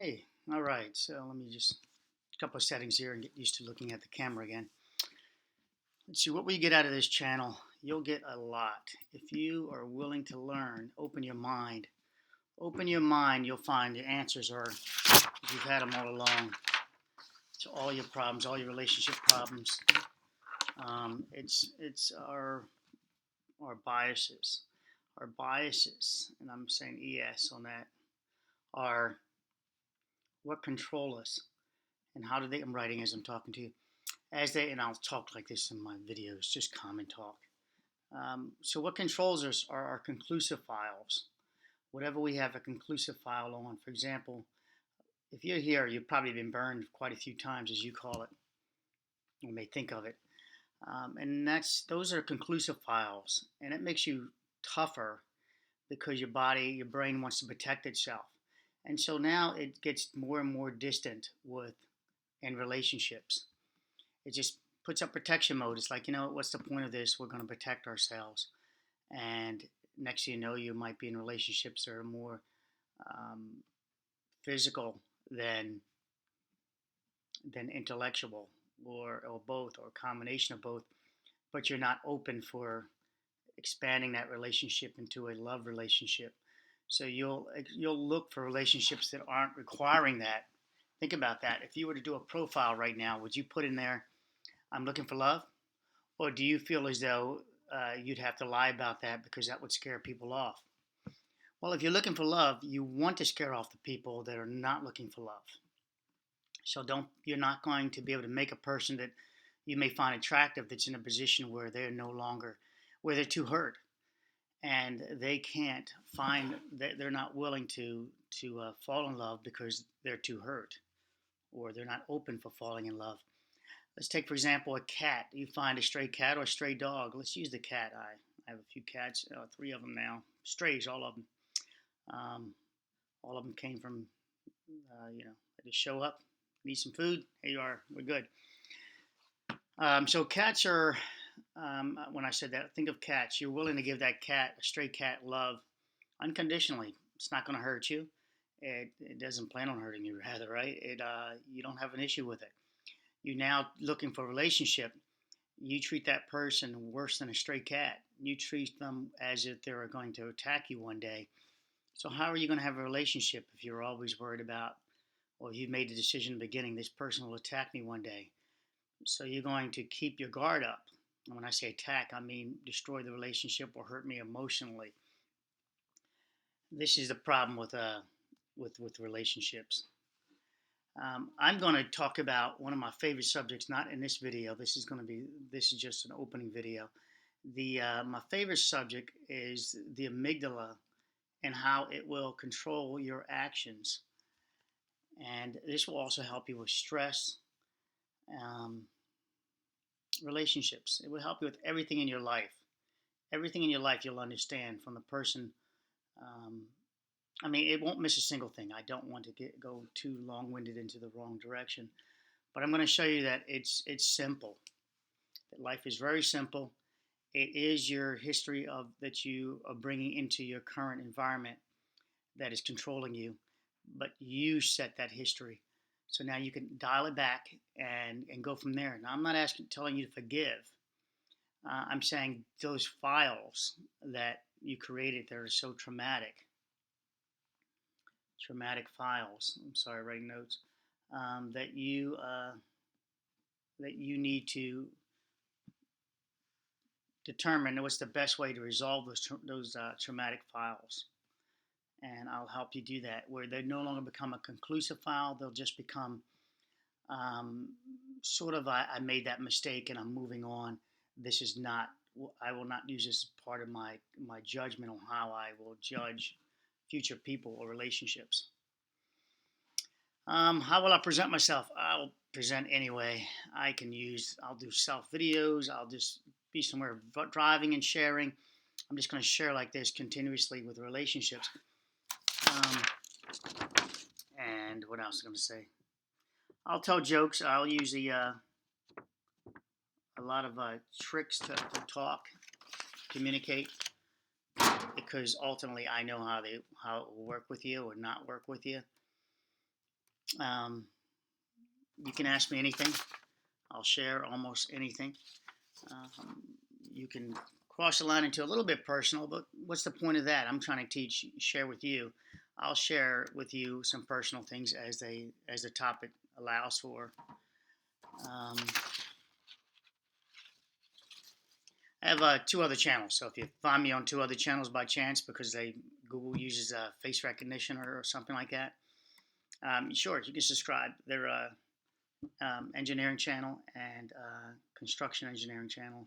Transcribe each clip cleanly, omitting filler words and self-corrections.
Hey, all right. So let me just a couple of settings here and get used to looking at the camera again. Let's see what we get out of this channel. You'll get a lot if you are willing to learn. Open your mind. Open your mind. You'll find the answers are you've had them all along to all your problems, all your relationship problems. It's our biases, and I'm saying ES on that are what control us and how do they. I'm writing as I'm talking to you. And I'll talk like this in my videos, just common talk. So what controls us are our conclusive files. Whatever we have a conclusive file on. For example, if you're here, you've probably been burned quite a few times, as you call it. You may think of it, and those are conclusive files, and it makes you tougher because your brain wants to protect itself, and so now it gets more and more distant with in relationships. It just puts up protection mode. It's like, what's the point of this? We're going to protect ourselves. And next thing you know, you might be in relationships that are more um, physical than intellectual, or both, or a combination of both. But you're not open for expanding that relationship into a love relationship. So you'll look for relationships that aren't requiring that. Think about that. If you were to do a profile right now, would you put in there, "I'm looking for love"? Or do you feel as though you'd have to lie about that because that would scare people off? Well, if you're looking for love, you want to scare off the people that are not looking for love. So you're not going to be able to make a person that you may find attractive that's in a position where they're too hurt and they can't find that they're not willing to fall in love because they're too hurt or they're not open for falling in love. Let's take, for example, a cat. You find a stray cat or a stray dog. Let's use the cat. I have a few cats, three of them now. Strays, all of them. Um, all of them came from, they just show up, need some food. Here you are. We're good. So cats are, when I said that, think of cats. You're willing to give that cat, a stray cat, love unconditionally. It's not going to hurt you. It doesn't plan on hurting you, rather, right? You don't have an issue with it. You're now looking for a relationship. You treat that person worse than a stray cat. You treat them as if they're going to attack you one day. So how are you going to have a relationship if you're always worried about, or you've made the decision in the beginning, this person will attack me one day? So you're going to keep your guard up. And when I say attack, I mean destroy the relationship or hurt me emotionally. This is the problem with relationships. I'm going to talk about one of my favorite subjects, not in this video. This is just an opening video. My favorite subject is the amygdala and how it will control your actions, and this will also help you with stress, um, relationships. It will help you with everything in your life. Everything in your life you'll understand from the person. Um, I mean, it won't miss a single thing. I don't want to go too long-winded into the wrong direction, but I'm going to show you that it's simple. That life is very simple. It is your history of that you are bringing into your current environment that is controlling you, but you set that history. So now you can dial it back and go from there. Now I'm not telling you to forgive. I'm saying those files that you created that are so traumatic files. I'm sorry, writing notes. That you need to determine what's the best way to resolve those traumatic files, and I'll help you do that. Where they no longer become a conclusive file, they'll just become um, sort of I made that mistake and I'm moving on. This is not. I will not use this as part of my judgment on how I will judge future people or relationships. How will I present myself? I'll present anyway. I'll do self videos. I'll just be somewhere driving and sharing. I'm just going to share like this continuously with relationships. Um, and what else am I going to say? I'll tell jokes. I'll use a lot of tricks to talk, communicate, because ultimately I know how it will work with you or not work with you. Um, you can ask me anything. I'll share almost anything. Um, you can cross the line into a little bit personal, but what's the point of that? I'm trying to share with you. I'll share with you some personal things as the topic allows for. Um, I have two other channels, so if you find me on two other channels by chance because Google uses face recognition or something like that, sure, you can subscribe. They're engineering channel and construction engineering channel,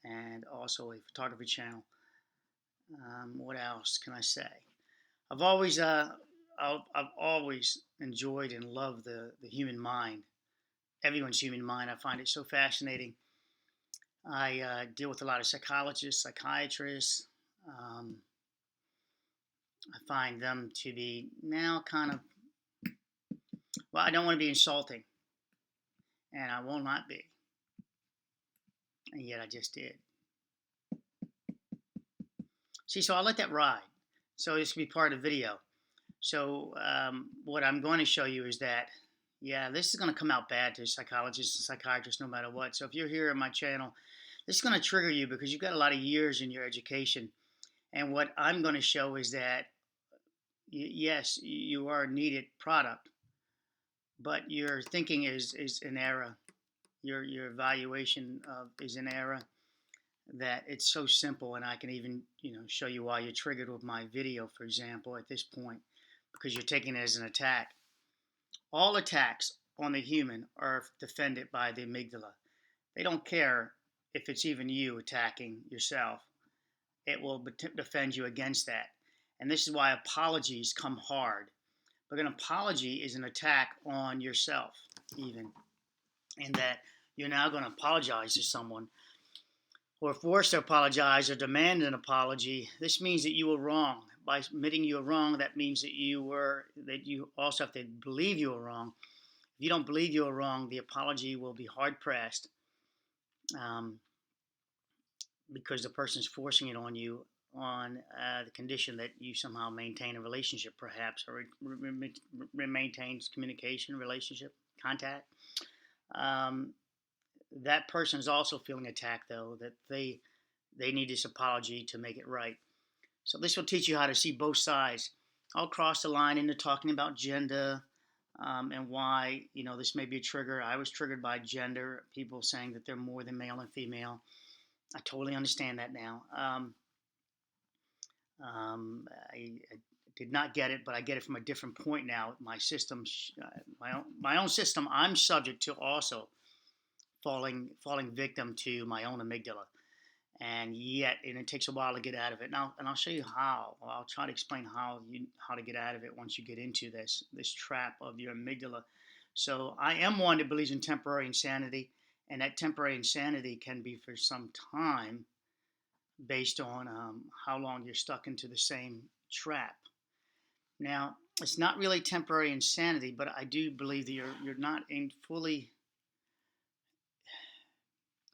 and also a photography channel. What else can I say? I've always I've always enjoyed and loved the human mind, everyone's human mind. I find it so fascinating. I deal with a lot of psychologists, psychiatrists. Um, I find them to be now kind of, well, I don't want to be insulting, and I will not be, and yet I just did. See, so I let that ride. So this can be part of the video. So what I'm going to show you is that, yeah, this is going to come out bad to psychologists and psychiatrists no matter what. So if you're here on my channel, this is going to trigger you because you've got a lot of years in your education. And what I'm going to show is that, yes, you are a needed product, but your thinking is an error. Your evaluation is an error. That it's so simple, and I can even show you why you're triggered with my video, for example, at this point, because you're taking it as an attack. All attacks on the human are defended by the amygdala. They don't care if it's even you attacking yourself. It will defend you against that. And this is why apologies come hard. But an apology is an attack on yourself, even, in that you're now going to apologize to someone or forced to apologize or demand an apology. This means that you were wrong. By admitting you were wrong, that means that you also have to believe you were wrong. If you don't believe you were wrong, the apology will be hard pressed, um, because the person is forcing it on you on the condition that you somehow maintain a relationship, perhaps, or maintains communication, relationship, contact. Um, that person is also feeling attacked, though, that they need this apology to make it right. So this will teach you how to see both sides. I'll cross the line into talking about gender, and why this may be a trigger. I was triggered by gender, people saying that they're more than male and female. I totally understand that now. I did not get it, but I get it from a different point now. My system, my own system, I'm subject to also falling victim to my own amygdala, and it takes a while to get out of it. Now, and I'll show you how. I'll try to explain how to get out of it once you get into this trap of your amygdala. So I am one that believes in temporary insanity, and that temporary insanity can be for some time, based on how long you're stuck into the same trap. Now, it's not really temporary insanity, but I do believe that you're not in fully,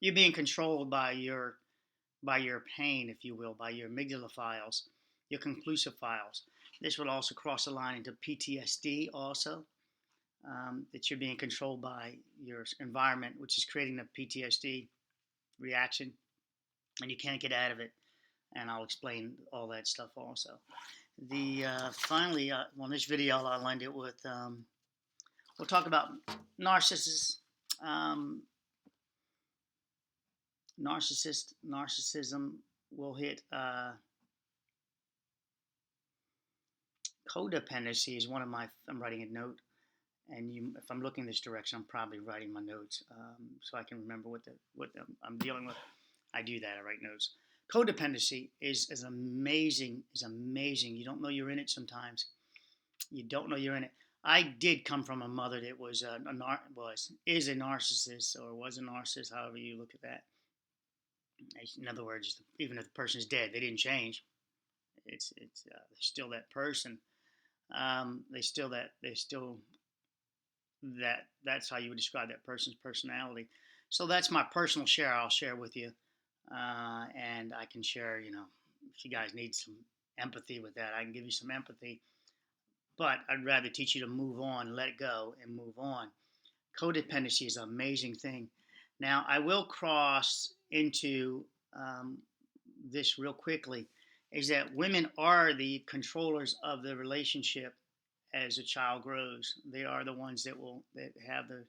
you're being controlled by your pain, if you will, by your amygdala files, your conclusive files. This would also cross the line into PTSD also, that you're being controlled by your environment, which is creating the PTSD reaction, and you can't get out of it. And I'll explain all that stuff also. Finally, on this video, I'll end it with, we'll talk about narcissists. Um, Narcissism will hit. Codependency is one of my. I'm writing a note, and if I'm looking this direction, I'm probably writing my notes, so I can remember what I'm dealing with. I do that. I write notes. Codependency is amazing. Is amazing. You don't know you're in it sometimes. You don't know you're in it. I did come from a mother that was is a narcissist, or was a narcissist, however you look at that. In other words, even if the person is dead, they didn't change. It's they're still that person. They still that's how you would describe that person's personality. So that's my personal share. I'll share with you, and I can share. If you guys need some empathy with that, I can give you some empathy. but I'd rather teach you to move on, let it go, and move on. Codependency is an amazing thing. Now, I will cross into this real quickly is that women are the controllers of the relationship as a child grows. They are the ones that have the,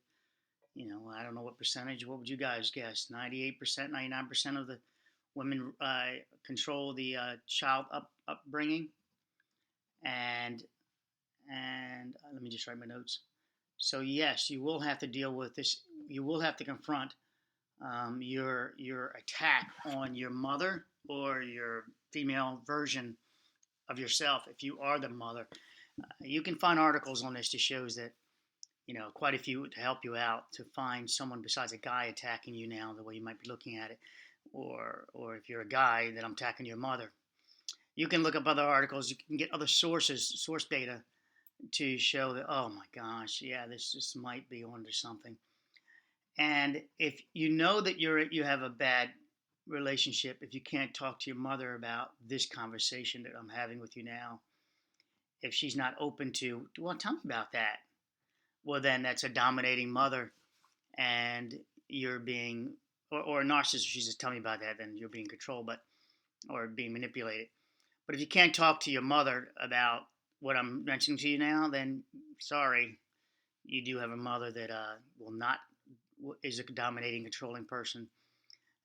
I don't know what percentage. What would you guys guess? 98%, 99% of the women control the child upbringing, and let me just write my notes. So yes, you will have to deal with this. You will have to confront your attack on your mother or your female version of yourself if you are the mother. You can find articles on this to shows that quite a few to help you out to find someone besides a guy attacking you now the way you might be looking at it, or if you're a guy that I'm attacking your mother. You can look up other articles. You can get other source data to show that, oh my gosh, yeah, this might be onto something. And if you know that you have a bad relationship, if you can't talk to your mother about this conversation that I'm having with you now, if she's not open to, well, tell me about that. Well, then that's a dominating mother, and you're being, or a narcissist. She's just telling me about that, then you're being controlled, or being manipulated. But if you can't talk to your mother about what I'm mentioning to you now, then sorry, you do have a mother that will not is a dominating, controlling person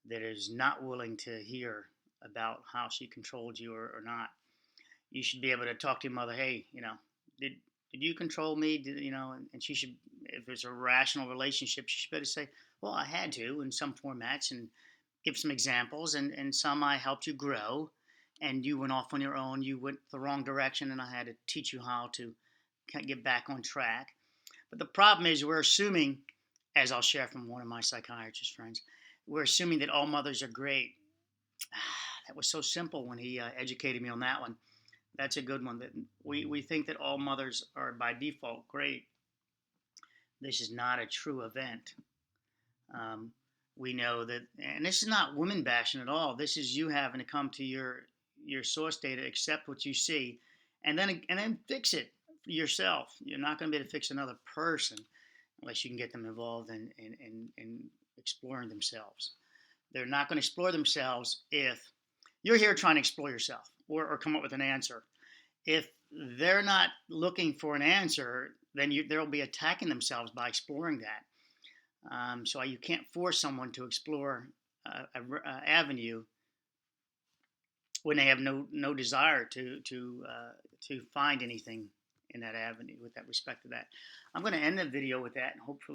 that is not willing to hear about how she controlled you or not. You should be able to talk to your mother. Hey, did did you control me? And she should, if there's a rational relationship, she should be able to say, well, I had to in some formats, and give some examples, and some I helped you grow, and you went off on your own. You went the wrong direction, and I had to teach you how to get back on track. But the problem is, we're assuming, as I'll share from one of my psychiatrist friends, we're assuming that all mothers are great. That was so simple when he educated me on that one. That's a good one. That we think that all mothers are by default great. This is not a true event. Um, we know that, and this is not women bashing at all. This is you having to come to your source data, accept what you see, and then fix it yourself. You're not going to be able to fix another person unless you can get them involved in exploring themselves. They're not going to explore themselves if you're here trying to explore yourself or come up with an answer. If they're not looking for an answer, then they'll be attacking themselves by exploring that. So you can't force someone to explore an avenue when they have no desire to find anything in that avenue with that respect to that. I'm going to end the video with that, and hopefully